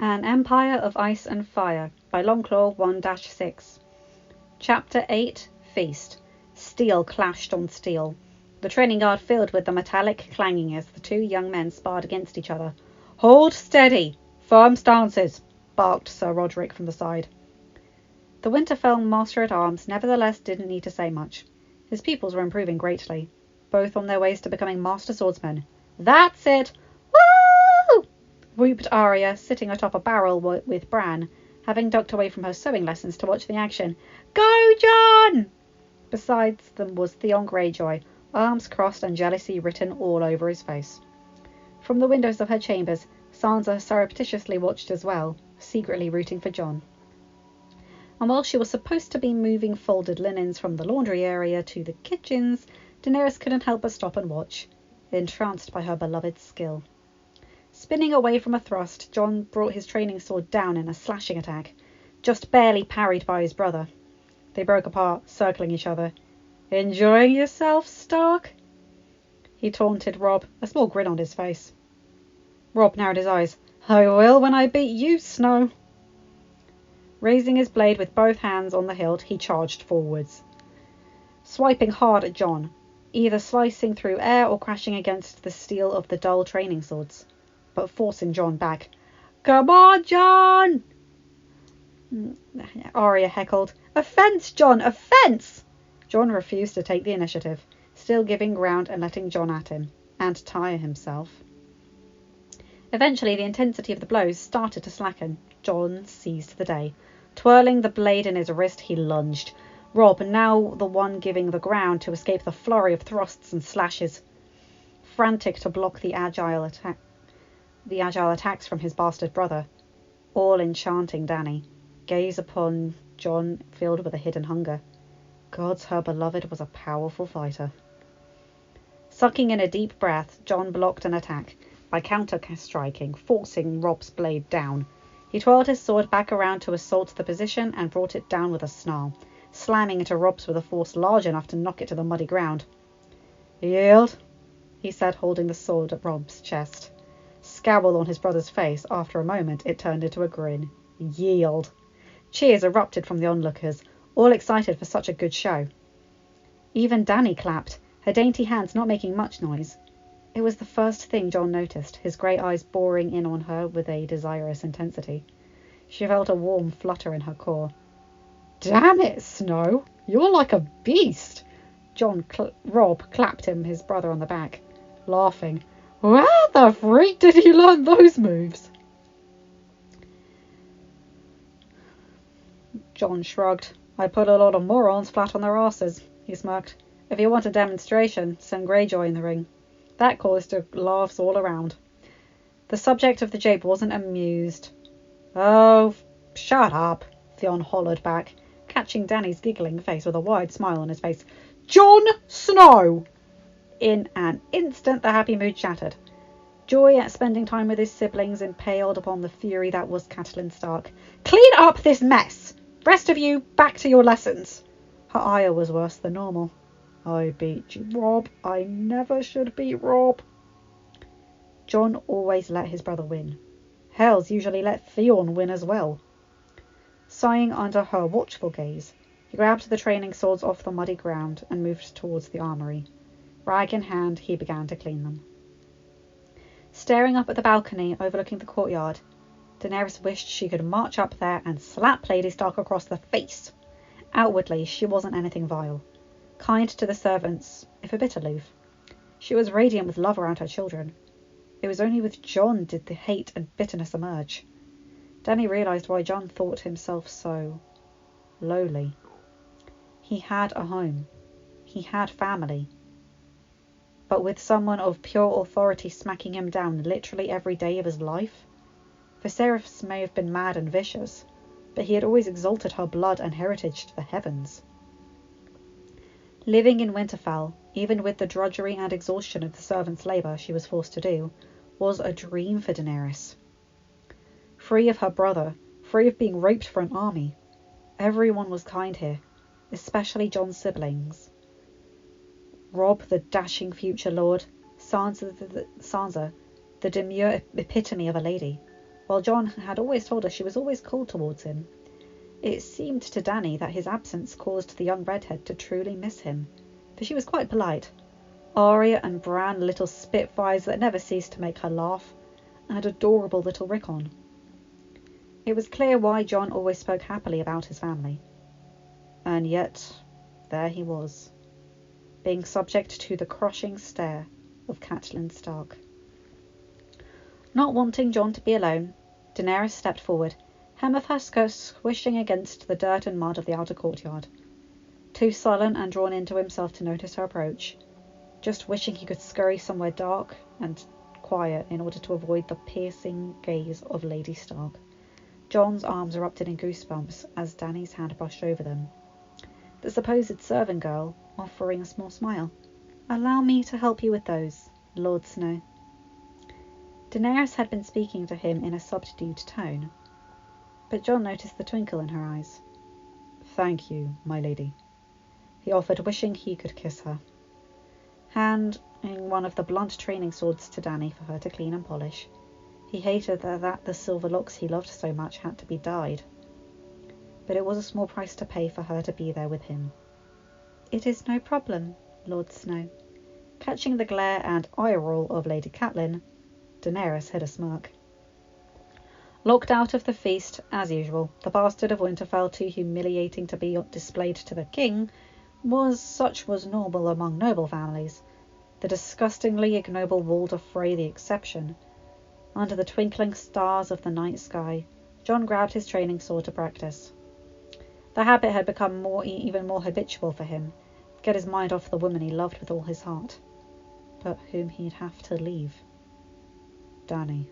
An Empire of Ice and Fire by Longclaw 1-6. Chapter 8. Feast. Steel clashed on steel. The training yard filled with the metallic clanging as the two young men sparred against each other. "Hold steady! Firm stances!" barked Sir Roderick from the side. The Winterfell Master-at-Arms nevertheless didn't need to say much. His pupils were improving greatly, both on their ways to becoming master swordsmen. "That's it! Woo!" whooped Arya, sitting atop a barrel with Bran, having ducked away from her sewing lessons to watch the action. "Go, Jon!" Besides them was Theon Greyjoy, arms crossed and jealousy written all over his face. From the windows of her chambers, Sansa surreptitiously watched as well, secretly rooting for Jon. And while she was supposed to be moving folded linens from the laundry area to the kitchens, Daenerys couldn't help but stop and watch, entranced by her beloved's skill. Spinning away from a thrust, Jon brought his training sword down in a slashing attack, just barely parried by his brother. They broke apart, circling each other. "Enjoying yourself, Stark?" he taunted Robb, a small grin on his face. Robb narrowed his eyes. "I will when I beat you, Snow." Raising his blade with both hands on the hilt, he charged forwards, swiping hard at Jon, either slicing through air or crashing against the steel of the dull training swords, but forcing Jon back. "Come on, Jon!" Arya heckled. "A fence, Jon! A fence!" Jon refused to take the initiative, still giving ground and letting Jon at him, and tire himself. Eventually the intensity of the blows started to slacken. Jon seized the day. Twirling the blade in his wrist, he lunged, Robb now the one giving the ground to escape the flurry of thrusts and slashes, frantic to block the agile attacks from his bastard brother, all enchanting Dany. Gaze upon Jon filled with a hidden hunger. Gods, her beloved was a powerful fighter. Sucking in a deep breath, Jon blocked an attack by counter-striking, forcing Robb's blade down. He twirled his sword back around to assault the position and brought it down with a snarl, slamming into Robb's with a force large enough to knock it to the muddy ground. "Yield," he said, holding the sword at Robb's chest. Scowl on his brother's face. After a moment, it turned into a grin. "Yield." Cheers erupted from the onlookers, all excited for such a good show. Even Dany clapped, her dainty hands not making much noise. It was the first thing Jon noticed, his grey eyes boring in on her with a desirous intensity. She felt a warm flutter in her core. "Damn it, Snow! You're like a beast!" Robb clapped his brother on the back, laughing. "Where the freak did you learn those moves?" Jon shrugged. "I put a lot of morons flat on their asses," he smirked. "If you want a demonstration, send Greyjoy in the ring." That caused laughs all around. The subject of the jape wasn't amused. "Oh, shut up," Theon hollered back, catching Dany's giggling face with a wide smile on his face. "Jon Snow!" In an instant the happy mood shattered. Joy at spending time with his siblings impaled upon the fury that was Catelyn Stark. "Clean up this mess! Rest of you, back to your lessons." Her ire was worse than normal. "I beat you, Robb. I never should beat Robb." Jon always let his brother win. Hells usually let Theon win as well. Sighing under her watchful gaze, he grabbed the training swords off the muddy ground and moved towards the armory. Rag in hand, he began to clean them. Staring up at the balcony overlooking the courtyard, Daenerys wished she could march up there and slap Lady Stark across the face. Outwardly, she wasn't anything vile. Kind to the servants, if a bit aloof. She was radiant with love around her children. It was only with Jon did the hate and bitterness emerge. Dany realised why Jon thought himself so lowly. He had a home. He had family. But with someone of pure authority smacking him down literally every day of his life? Viserys may have been mad and vicious, but he had always exalted her blood and heritage to the heavens. Living in Winterfell, even with the drudgery and exhaustion of the servants' labour she was forced to do, was a dream for Daenerys. Free of her brother, free of being raped for an army. Everyone was kind here, especially Jon's siblings. Robb, the dashing future lord, Sansa, the demure epitome of a lady, while John had always told her she was always cold towards him. It seemed to Danny that his absence caused the young redhead to truly miss him, for she was quite polite. Aria and Bran, little spitfires that never ceased to make her laugh, and adorable little Rickon. It was clear why John always spoke happily about his family. And yet, there he was, being subject to the crushing stare of Catelyn Stark. Not wanting John to be alone, Daenerys stepped forward, hem of her skirt squishing against the dirt and mud of the outer courtyard. Too sullen and drawn into himself to notice her approach, just wishing he could scurry somewhere dark and quiet in order to avoid the piercing gaze of Lady Stark. John's arms erupted in goosebumps as Dany's hand brushed over them. The supposed servant girl offering a small smile. "Allow me to help you with those, Lord Snow." Daenerys had been speaking to him in a subdued tone, but John noticed the twinkle in her eyes. "Thank you, my lady," he offered, wishing he could kiss her. Handing one of the blunt training swords to Dany for her to clean and polish. He hated that the silver locks he loved so much had to be dyed, but it was a small price to pay for her to be there with him. "It is no problem, Lord Snow." Catching the glare and eye roll of Lady Catelyn, Daenerys hid a smirk. Locked out of the feast, as usual, the bastard of Winterfell, too humiliating to be displayed to the king, such was normal among noble families, the disgustingly ignoble Walder Frey the exception. Under the twinkling stars of the night sky, John grabbed his training sword to practice. The habit had become even more habitual for him, to get his mind off the woman he loved with all his heart, but whom he'd have to leave. Dany.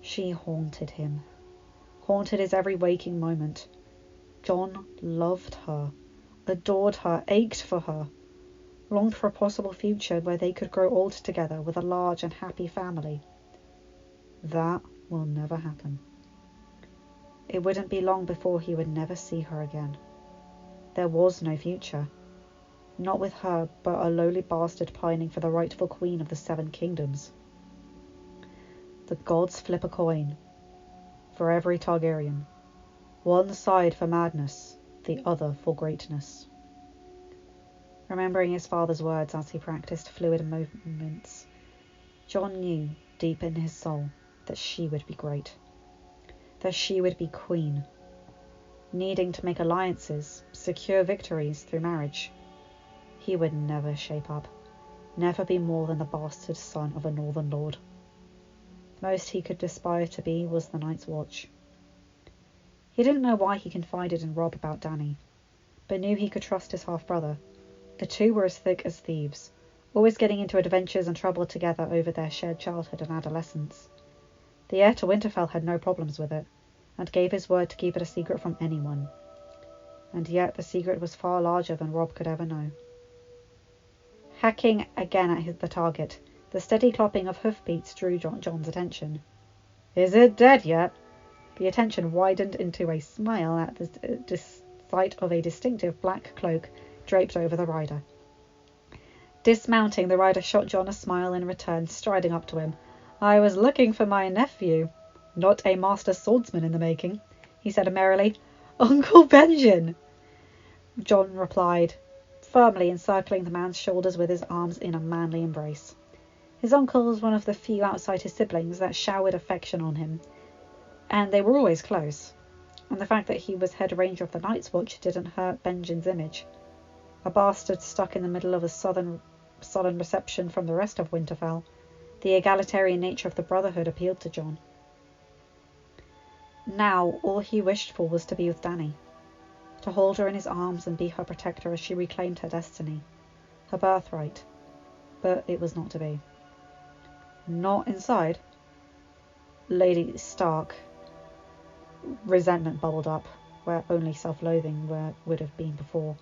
She haunted him, haunted his every waking moment. John loved her, adored her, ached for her, longed for a possible future where they could grow old together with a large and happy family. That will never happen. It wouldn't be long before he would never see her again. There was no future. Not with her, but a lowly bastard pining for the rightful queen of the Seven Kingdoms. The gods flip a coin for every Targaryen. One side for madness, the other for greatness. Remembering his father's words as he practiced fluid movements, John knew deep in his soul that she would be great, that she would be queen, needing to make alliances, secure victories through marriage. He would never shape up, never be more than the bastard son of a northern lord. The most he could aspire to be was the Night's Watch. He didn't know why he confided in Robb about Dany, but knew he could trust his half-brother. The two were as thick as thieves, always getting into adventures and trouble together over their shared childhood and adolescence. The heir to Winterfell had no problems with it, and gave his word to keep it a secret from anyone. And yet the secret was far larger than Robb could ever know. Hacking again at the target, the steady clopping of hoofbeats drew John's attention. "Is it dead yet?" The attention widened into a smile at the sight of a distinctive black cloak draped over the rider. Dismounting, the rider shot John a smile in return, striding up to him. "I was looking for my nephew. Not a master swordsman in the making," he said merrily. "Uncle Benjen!" John replied, firmly encircling the man's shoulders with his arms in a manly embrace. His uncle was one of the few outside his siblings that showered affection on him, and they were always close, and the fact that he was head ranger of the Night's Watch didn't hurt Benjen's image. A bastard stuck in the middle of a sullen reception from the rest of Winterfell, the egalitarian nature of the Brotherhood appealed to John. Now all he wished for was to be with Dany, to hold her in his arms and be her protector as she reclaimed her destiny, her birthright, but it was not to be. Not inside. Lady Stark. Resentment bubbled up, where only self-loathing would have been before.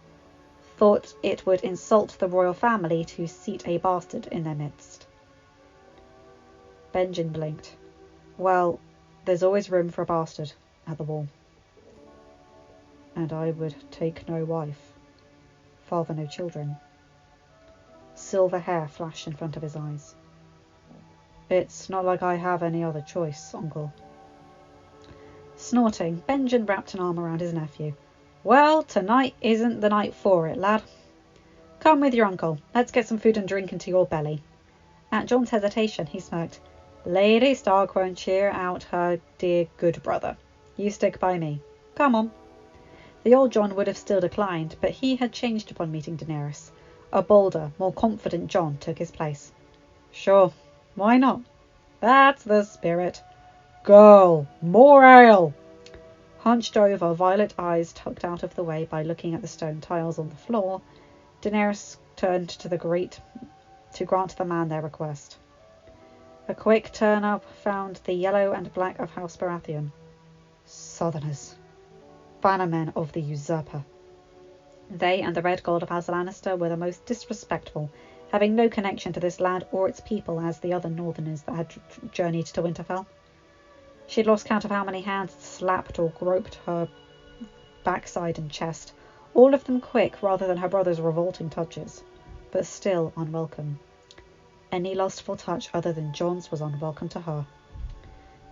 Thought it would insult the royal family to seat a bastard in their midst. Benjen blinked. "Well, there's always room for a bastard at the wall. And I would take no wife, father no children." Silver hair flashed in front of his eyes. It's not like I have any other choice, Uncle. Snorting, Benjen wrapped an arm around his nephew. Well, tonight isn't the night for it, lad. Come with your uncle. Let's get some food and drink into your belly. At John's hesitation, he smirked. Lady Stark won't cheer out her dear good brother. You stick by me. Come on. The old John would have still declined, but he had changed upon meeting Daenerys. A bolder, more confident John took his place. Sure, why not? That's the spirit. Girl, more ale! Hunched over, violet eyes tucked out of the way by looking at the stone tiles on the floor, Daenerys turned to grant the man their request. A quick turn-up found the yellow and black of House Baratheon. Southerners. Bannermen of the usurper. They and the red gold of House Lannister were the most disrespectful, having no connection to this land or its people as the other northerners that had journeyed to Winterfell. She had lost count of how many hands slapped or groped her backside and chest, all of them quick rather than her brother's revolting touches, but still unwelcome. Any lustful touch other than John's was unwelcome to her.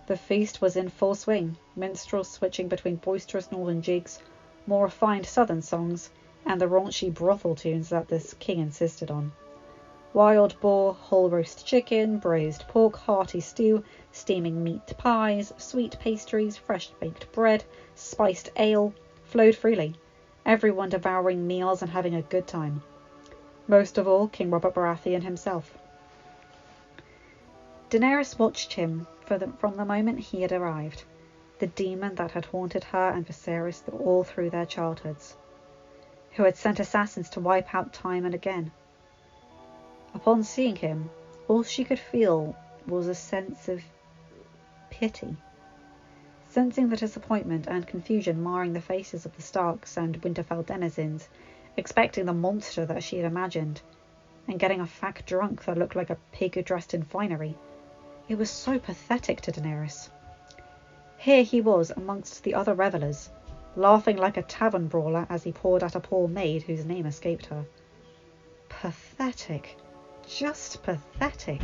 The feast was in full swing, minstrels switching between boisterous northern jigs, more refined southern songs, and the raunchy brothel tunes that this king insisted on. Wild boar, whole roast chicken, braised pork, hearty stew, steaming meat pies, sweet pastries, fresh baked bread, spiced ale, flowed freely, everyone devouring meals and having a good time. Most of all, King Robert Baratheon himself. Daenerys watched him from the moment he had arrived, the demon that had haunted her and Viserys all through their childhoods, who had sent assassins to wipe out time and again. Upon seeing him, all she could feel was a sense of pity. Sensing the disappointment and confusion marring the faces of the Starks and Winterfell denizens, expecting the monster that she had imagined, and getting a fat drunk that looked like a pig dressed in finery, it was so pathetic to Daenerys. Here he was amongst the other revellers, laughing like a tavern brawler as he poured at a poor maid whose name escaped her. Pathetic. Just pathetic.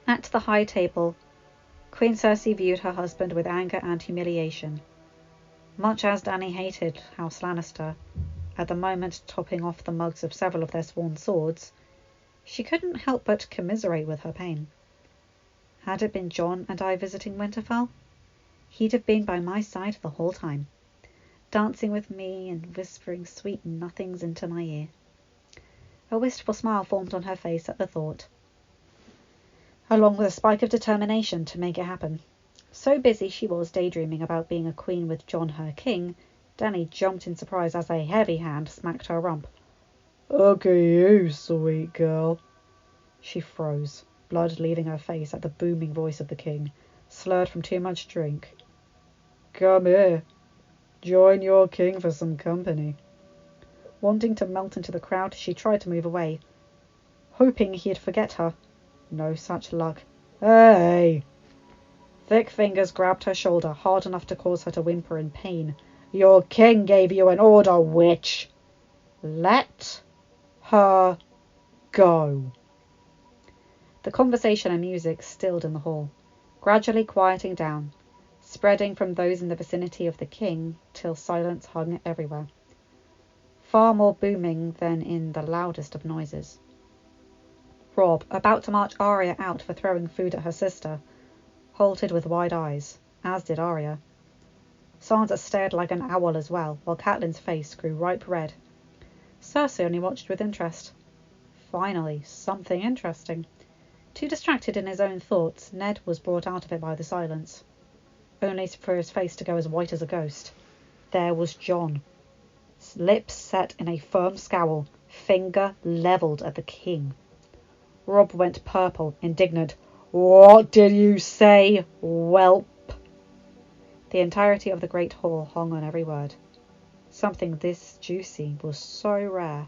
At the high table, Queen Cersei viewed her husband with anger and humiliation. Much as Dany hated House Lannister, at the moment topping off the mugs of several of their sworn swords, she couldn't help but commiserate with her pain. Had it been Jon and I visiting Winterfell, he'd have been by my side the whole time, dancing with me and whispering sweet nothings into my ear. A wistful smile formed on her face at the thought, along with a spike of determination to make it happen. So busy she was daydreaming about being a queen with Jon her king, Dany jumped in surprise as a heavy hand smacked her rump. Look at you, sweet girl. She froze, blood leaving her face at the booming voice of the king, slurred from too much drink. Come here. Join your king for some company. Wanting to melt into the crowd, she tried to move away, hoping he'd forget her. No such luck. Hey! Thick fingers grabbed her shoulder, hard enough to cause her to whimper in pain. Your king gave you an order, witch! Let her go. The conversation and music stilled in the hall, gradually quieting down, spreading from those in the vicinity of the king till silence hung everywhere, far more booming than in the loudest of noises. Robb, about to march Arya out for throwing food at her sister, halted with wide eyes, as did Arya. Sansa stared like an owl as well, while Catelyn's face grew ripe red. Cersei only watched with interest. Finally, something interesting. Too distracted in his own thoughts, Ned was brought out of it by the silence, only for his face to go as white as a ghost. There was Jon, lips set in a firm scowl, finger levelled at the king. Robb went purple, indignant. What did you say, whelp? The entirety of the great hall hung on every word. Something this juicy was so rare.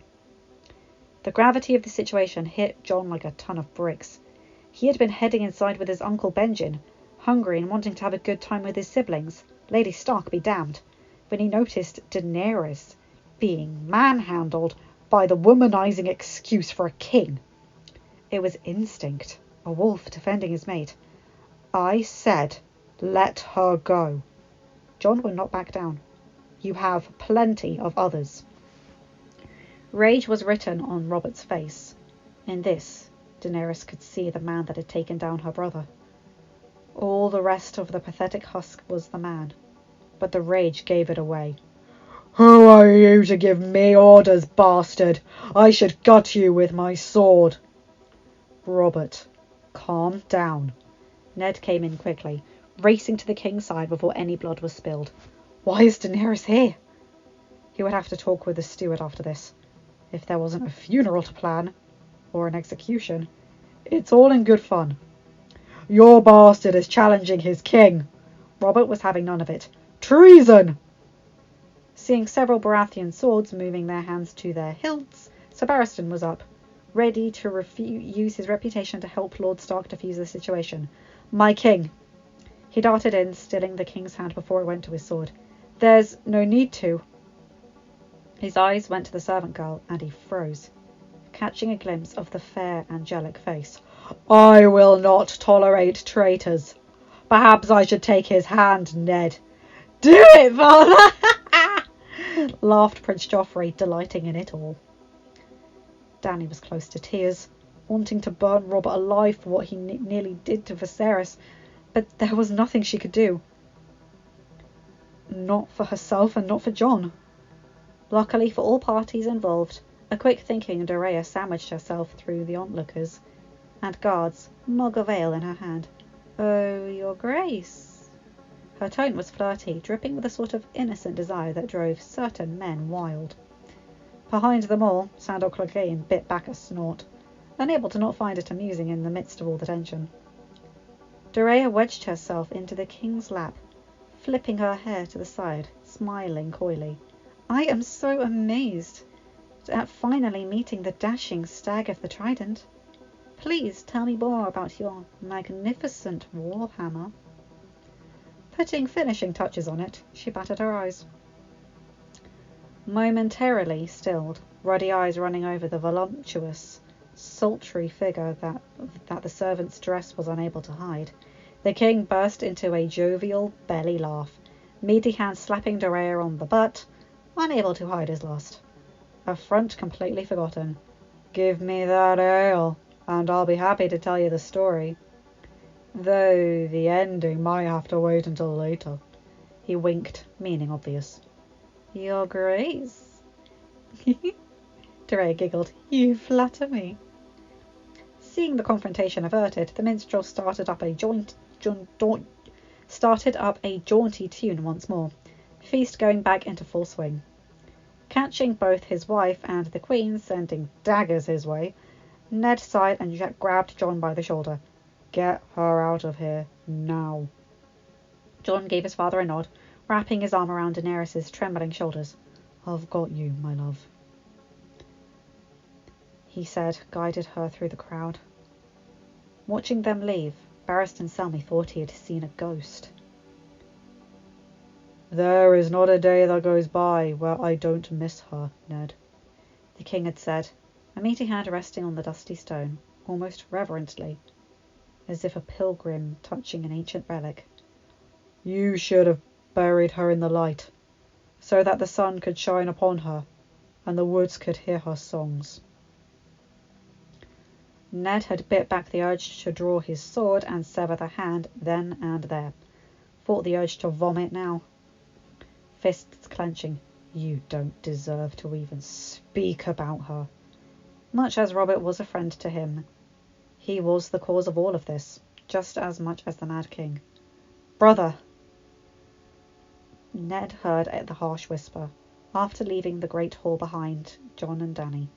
The gravity of the situation hit Jon like a ton of bricks. He had been heading inside with his uncle Benjen, hungry and wanting to have a good time with his siblings, Lady Stark be damned, when he noticed Daenerys being manhandled by the womanizing excuse for a king. It was instinct, A wolf defending his mate. I said, let her go. Jon would not back down. You have plenty of others. Rage was written on Robert's face. In this, Daenerys could see the man that had taken down her brother. All the rest of the pathetic husk was the man, but the rage gave it away. Who are you to give me orders, bastard? I should gut you with my sword. Robert, calm down. Ned came in quickly, racing to the king's side before any blood was spilled. Why is Daenerys here? He would have to talk with the steward after this. If there wasn't a funeral to plan, or an execution, it's all in good fun. Your bastard is challenging his king. Robert was having none of it. Treason! Seeing several Baratheon swords moving their hands to their hilts, Sir Barristan was up, ready to use his reputation to help Lord Stark defuse the situation. My king! He darted in, stilling the king's hand before it went to his sword. There's no need to. His eyes went to the servant girl, and he froze, catching a glimpse of the fair, angelic face. I will not tolerate traitors. Perhaps I should take his hand, Ned. Do it, father! Laughed Prince Joffrey, delighting in it all. Dany was close to tears, wanting to burn Robert alive for what he nearly did to Viserys, but there was nothing she could do. Not for herself and not for Jon. Luckily for all parties involved, a quick-thinking Doreah sandwiched herself through the onlookers and guards, mug of ale in her hand. Oh, your grace. Her tone was flirty, dripping with a sort of innocent desire that drove certain men wild. Behind them all, Sandor Clegane bit back a snort, unable to not find it amusing in the midst of all the tension. Doreah wedged herself into the king's lap, flipping her hair to the side, smiling coyly. I am so amazed at finally meeting the dashing stag of the Trident. Please tell me more about your magnificent warhammer. Putting finishing touches on it, she batted her eyes. Momentarily stilled, ruddy eyes running over the voluptuous, sultry figure that the servant's dress was unable to hide, the king burst into a jovial belly laugh, meaty hands slapping Doreah on the butt, unable to hide his lust. Affront completely forgotten. Give me that ale, and I'll be happy to tell you the story. Though the ending might have to wait until later. He winked, meaning obvious. Your grace. Doreah giggled. You flatter me. Seeing the confrontation averted, the minstrel started up a jaunty tune once more, feast going back into full swing. Catching both his wife and the queen sending daggers his way, Ned sighed and grabbed Jon by the shoulder. Get her out of here, now. Jon gave his father a nod, wrapping his arm around Daenerys' trembling shoulders. I've got you, my love, he said, guided her through the crowd. Watching them leave, Barristan Selmy thought he had seen a ghost. There is not a day that goes by where I don't miss her, Ned, the king had said, a meaty hand resting on the dusty stone, almost reverently, as if a pilgrim touching an ancient relic. You should have buried her in the light, so that the sun could shine upon her, and the woods could hear her songs. Ned had bit back the urge to draw his sword and sever the hand then and there. Fought the urge to vomit now. Fists clenching. You don't deserve to even speak about her. Much as Robert was a friend to him, he was the cause of all of this, just as much as the Mad King. Brother! Ned heard the harsh whisper, after leaving the great hall behind Jon and Dany.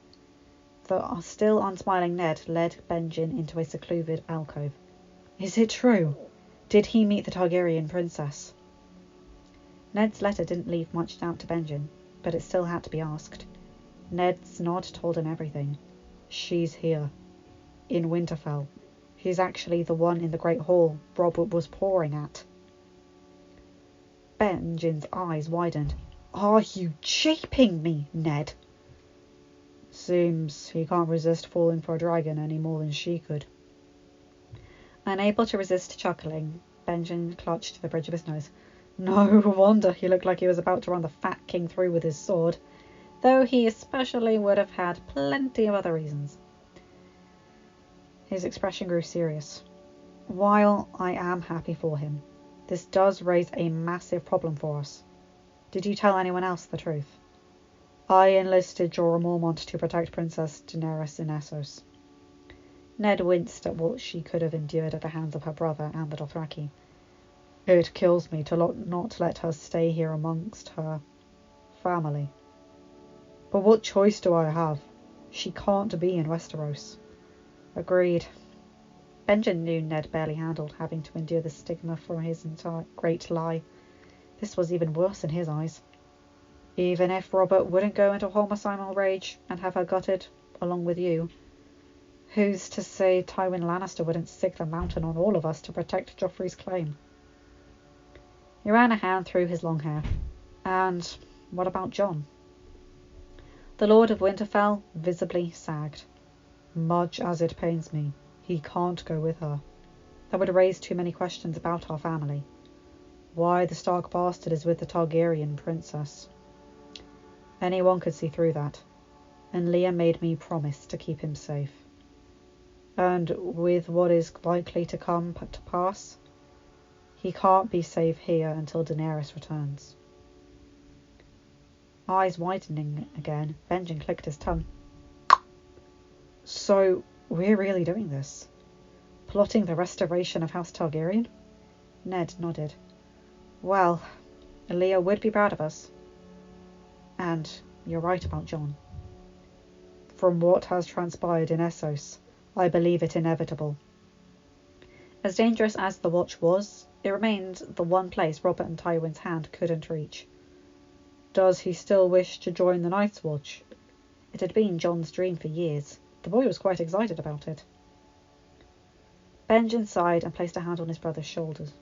The still unsmiling Ned led Benjen into a secluded alcove. Is it true? Did he meet the Targaryen princess? Ned's letter didn't leave much doubt to Benjen, but it still had to be asked. Ned's nod told him everything. She's here. In Winterfell. She's actually the one in the Great Hall Robert was pouring at. Benjen's eyes widened. Are you japing me, Ned? Seems he can't resist falling for a dragon any more than she could. Unable to resist chuckling, Benjamin clutched the bridge of his nose. No wonder he looked like he was about to run the fat king through with his sword, though he especially would have had plenty of other reasons. His expression grew serious. While I am happy for him, this does raise a massive problem for us. Did you tell anyone else the truth? I enlisted Jorah Mormont to protect Princess Daenerys in Essos. Ned winced at what she could have endured at the hands of her brother and the Dothraki. It kills me to not let her stay here amongst her family. But what choice do I have? She can't be in Westeros. Agreed. Benjen knew Ned barely handled having to endure the stigma for his entire great lie. This was even worse in his eyes. Even if Robert wouldn't go into homicidal rage and have her gutted, along with you, who's to say Tywin Lannister wouldn't stick the mountain on all of us to protect Joffrey's claim? He ran a hand through his long hair. And what about Jon? The Lord of Winterfell visibly sagged. Much as it pains me, he can't go with her. That would raise too many questions about our family. Why the Stark bastard is with the Targaryen princess. Anyone could see through that, and Leah made me promise to keep him safe. And with what is likely to come to pass, he can't be safe here until Daenerys returns. Eyes widening again, Benjen clicked his tongue. So, we're really doing this? Plotting the restoration of House Targaryen? Ned nodded. Well, Leah would be proud of us. And you're right about Jon. From what has transpired in Essos, I believe it inevitable. As dangerous as the Watch was, it remained the one place Robert and Tywin's hand couldn't reach. Does he still wish to join the Night's Watch? It had been Jon's dream for years. The boy was quite excited about it. Benjen sighed and placed a hand on his brother's shoulders.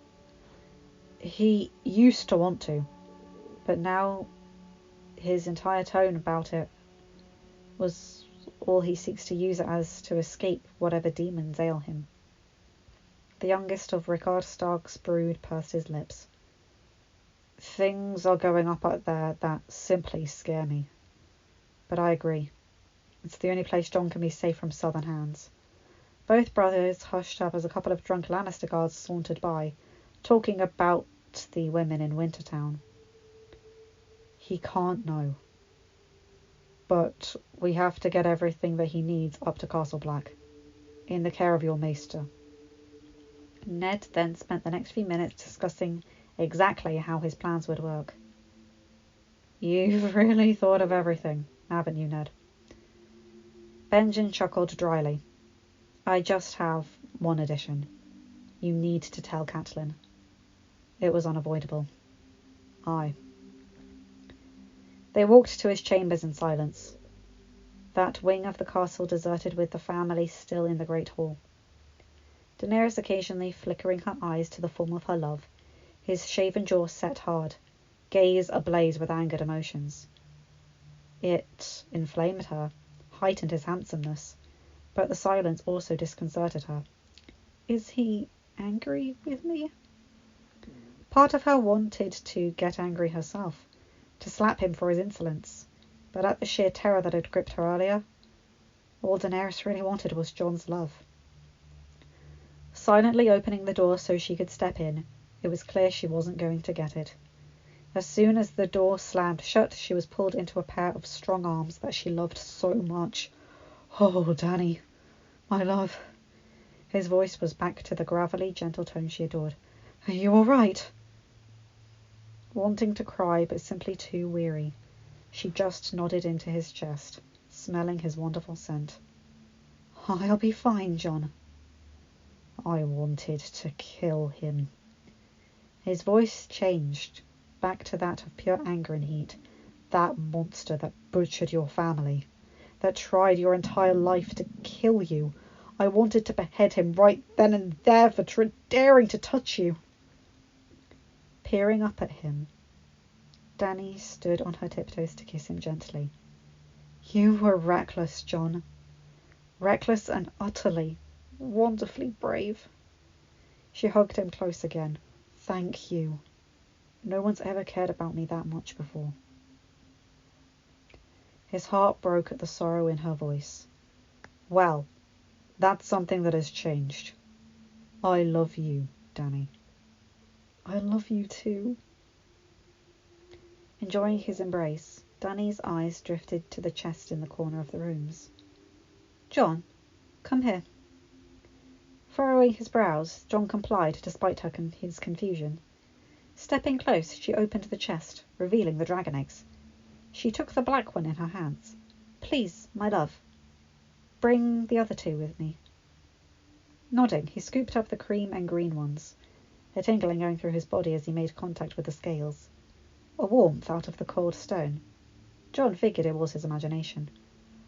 He used to want to, but now his entire tone about it was all he seeks to use it as to escape whatever demons ail him. The youngest of Rickard Stark's brood pursed his lips. Things are going up out there that simply scare me. But I agree. It's the only place Jon can be safe from southern hands. Both brothers hushed up as a couple of drunk Lannister guards sauntered by, talking about the women in Wintertown. He can't know. But we have to get everything that he needs up to Castle Black, in the care of your maester. Ned then spent the next few minutes discussing exactly how his plans would work. You've really thought of everything, haven't you, Ned? Benjen chuckled dryly. I just have one addition. You need to tell Catelyn. It was unavoidable. Aye. They walked to his chambers in silence. That wing of the castle deserted with the family still in the great hall. Daenerys occasionally flickering her eyes to the form of her love, his shaven jaw set hard, gaze ablaze with angered emotions. It inflamed her, heightened his handsomeness, but the silence also disconcerted her. Is he angry with me? Part of her wanted to get angry herself, to slap him for his insolence, but at the sheer terror that had gripped her earlier, all Daenerys really wanted was Jon's love. Silently opening the door so she could step in, it was clear she wasn't going to get it. As soon as the door slammed shut, she was pulled into a pair of strong arms that she loved so much. Oh, Dany, my love. His voice was back to the gravelly, gentle tone she adored. Are you all right? Wanting to cry, but simply too weary, she just nodded into his chest, smelling his wonderful scent. I'll be fine, Jon. I wanted to kill him. His voice changed, back to that of pure anger and heat. That monster that butchered your family, that tried your entire life to kill you. I wanted to behead him right then and there for daring to touch you. Peering up at him, Dany stood on her tiptoes to kiss him gently. You were reckless, Jon. Reckless and utterly, wonderfully brave. She hugged him close again. Thank you. No one's ever cared about me that much before. His heart broke at the sorrow in her voice. Well, that's something that has changed. I love you, Danny. I love you too. Enjoying his embrace, Danny's eyes drifted to the chest in the corner of the rooms. John, come here. Furrowing his brows, John complied despite his confusion. Stepping close, she opened the chest, revealing the dragon eggs. She took the black one in her hands. Please, my love, bring the other two with me. Nodding, he scooped up the cream and green ones, a tingling going through his body as he made contact with the scales. A warmth out of the cold stone. John figured it was his imagination.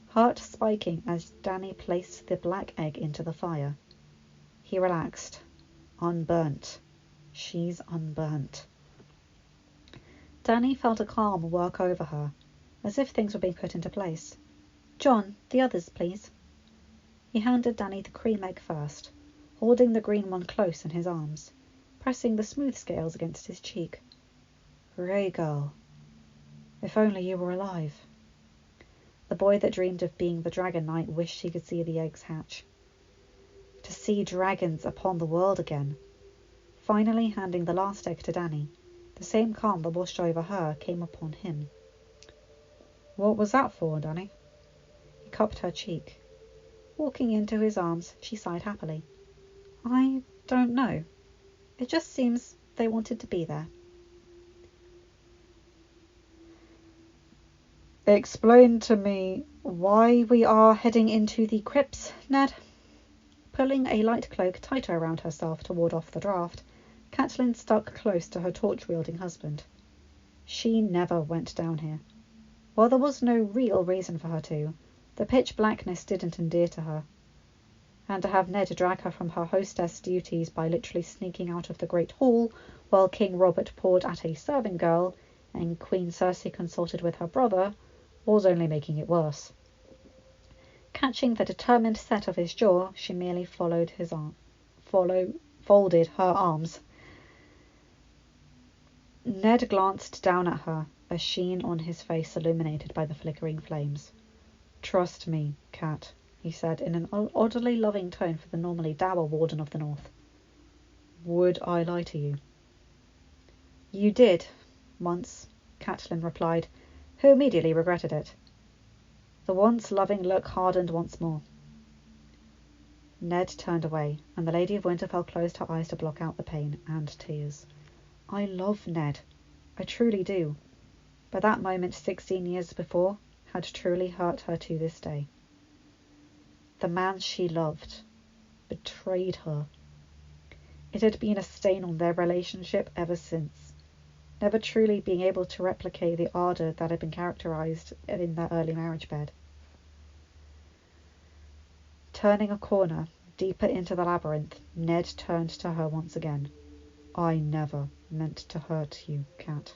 Heart spiking as Danny placed the black egg into the fire. He relaxed. Unburnt. She's unburnt. Danny felt a calm work over her, as if things were being put into place. John, the others, please. He handed Danny the cream egg first, holding the green one close in his arms, pressing the smooth scales against his cheek. Rhaegal. If only you were alive. The boy that dreamed of being the Dragon Knight wished he could see the eggs hatch. To see dragons upon the world again. Finally handing the last egg to Danny, the same calm that washed over her came upon him. What was that for, Danny? He cupped her cheek. Walking into his arms, she sighed happily. I don't know. It just seems they wanted to be there. Explain to me why we are heading into the crypts, Ned. Pulling a light cloak tighter around herself to ward off the draft, Catelyn stuck close to her torch-wielding husband. She never went down here. While there was no real reason for her to, the pitch blackness didn't endear to her. And to have Ned drag her from her hostess duties by literally sneaking out of the Great Hall while King Robert poured at a serving girl and Queen Cersei consulted with her brother was only making it worse. Catching the determined set of his jaw, she merely folded her arms. Ned glanced down at her, a sheen on his face illuminated by the flickering flames. Trust me, Cat, he said in an oddly loving tone for the normally dour Warden of the North. Would I lie to you? You did, once, Catelyn replied, who immediately regretted it. The once loving look hardened once more. Ned turned away, and the Lady of Winterfell closed her eyes to block out the pain and tears. I love Ned. I truly do. But that moment 16 years before had truly hurt her to this day. The man she loved betrayed her. It had been a stain on their relationship ever since, never truly being able to replicate the ardour that had been characterised in their early marriage bed. Turning a corner, deeper into the labyrinth, Ned turned to her once again. I never meant to hurt you, Cat.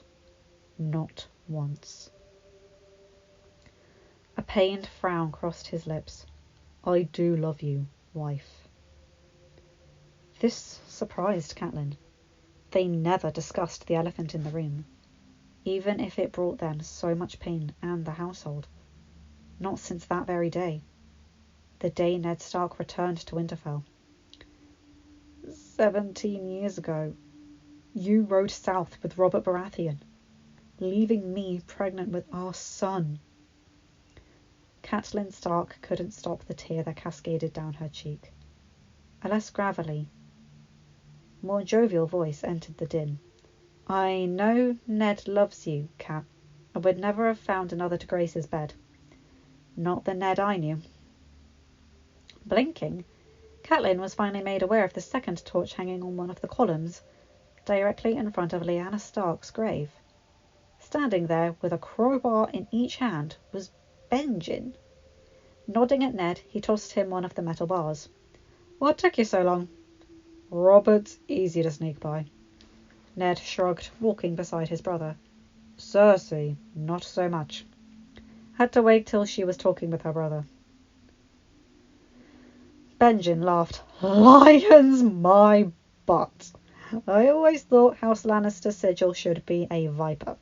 Not once. A pained frown crossed his lips. I do love you, wife. This surprised Catelyn. They never discussed the elephant in the room, even if it brought them so much pain and the household. Not since that very day. The day Ned Stark returned to Winterfell. 17 years ago, you rode south with Robert Baratheon, leaving me pregnant with our son. Catelyn Stark couldn't stop the tear that cascaded down her cheek. A less gravelly, more jovial voice entered the din. I know Ned loves you, Cat. I would never have found another to grace his bed. Not the Ned I knew. Blinking, Catelyn was finally made aware of the second torch hanging on one of the columns, directly in front of Lyanna Stark's grave. Standing there, with a crowbar in each hand, was Benjen. Nodding at Ned, he tossed him one of the metal bars. What took you so long? Robert's easy to sneak by. Ned shrugged, walking beside his brother. Cersei, not so much. Had to wait till she was talking with her brother. Benjen laughed. Lions, my But I always thought House Lannister's sigil should be a viper.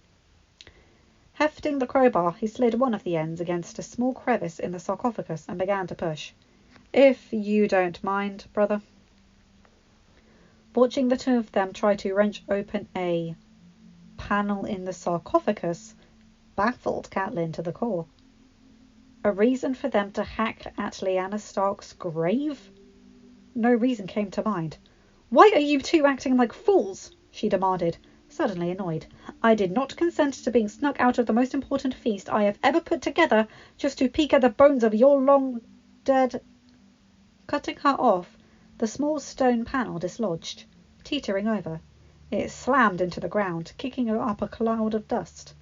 Hefting the crowbar, he slid one of the ends against a small crevice in the sarcophagus and began to push. If you don't mind, brother. Watching the two of them try to wrench open a panel in the sarcophagus baffled Catelyn to the core. A reason for them to hack at Lyanna Stark's grave? No reason came to mind. Why are you two acting like fools? She demanded, suddenly annoyed. I did not consent to being snuck out of the most important feast I have ever put together just to peek at the bones of your long dead... Cutting her off, the small stone panel dislodged, teetering over. It slammed into the ground, kicking up a cloud of dust.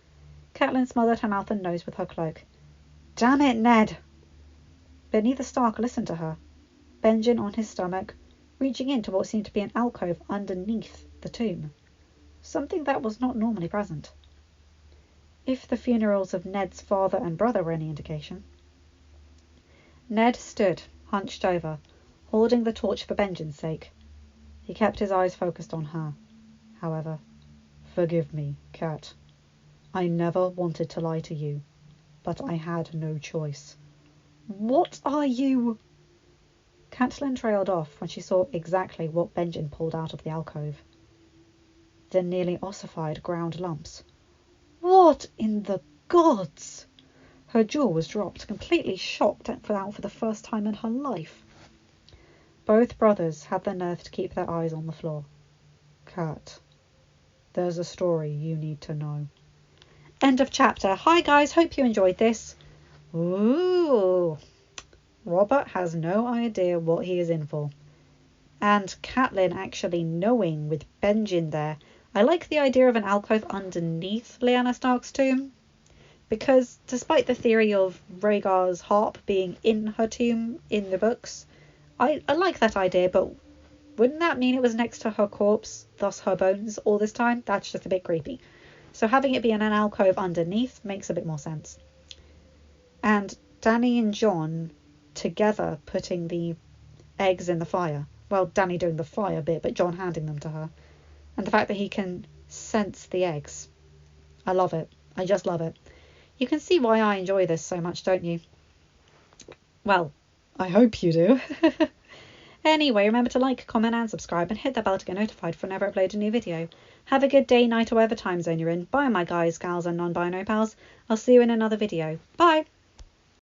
Catelyn smothered her mouth and nose with her cloak. Damn it, Ned! But neither Stark listened to her. Benjen on his stomach, reaching into what seemed to be an alcove underneath the tomb. Something that was not normally present. If the funerals of Ned's father and brother were any indication. Ned stood, hunched over, holding the torch for Benjen's sake. He kept his eyes focused on her, however. Forgive me, Cat. I never wanted to lie to you, but I had no choice. What are you? Catelyn trailed off when she saw exactly what Benjen pulled out of the alcove. The nearly ossified ground lumps. What in the gods? Her jaw was dropped, completely shocked out for the first time in her life. Both brothers had the nerve to keep their eyes on the floor. Cat, there's a story you need to know. End of chapter. Hi guys, hope you enjoyed this. Ooh, Robert has no idea what he is in for. And Catelyn actually knowing with Benjen there. I like the idea of an alcove underneath Lyanna Stark's tomb. Because despite the theory of Rhaegar's harp being in her tomb in the books, I like that idea, but wouldn't that mean it was next to her corpse, thus her bones, all this time? That's just a bit creepy. So having it be in an alcove underneath makes a bit more sense. And Dany and Jon together putting the eggs in the fire. Well, Dany doing the fire bit, but Jon handing them to her. And the fact that he can sense the eggs. I love it. I just love it. You can see why I enjoy this so much, don't you? Well, I hope you do. Anyway, remember to like, comment and subscribe and hit the bell to get notified whenever I upload a new video. Have a good day, night or whatever time zone you're in. Bye my guys, gals and non-binary pals. I'll see you in another video. Bye!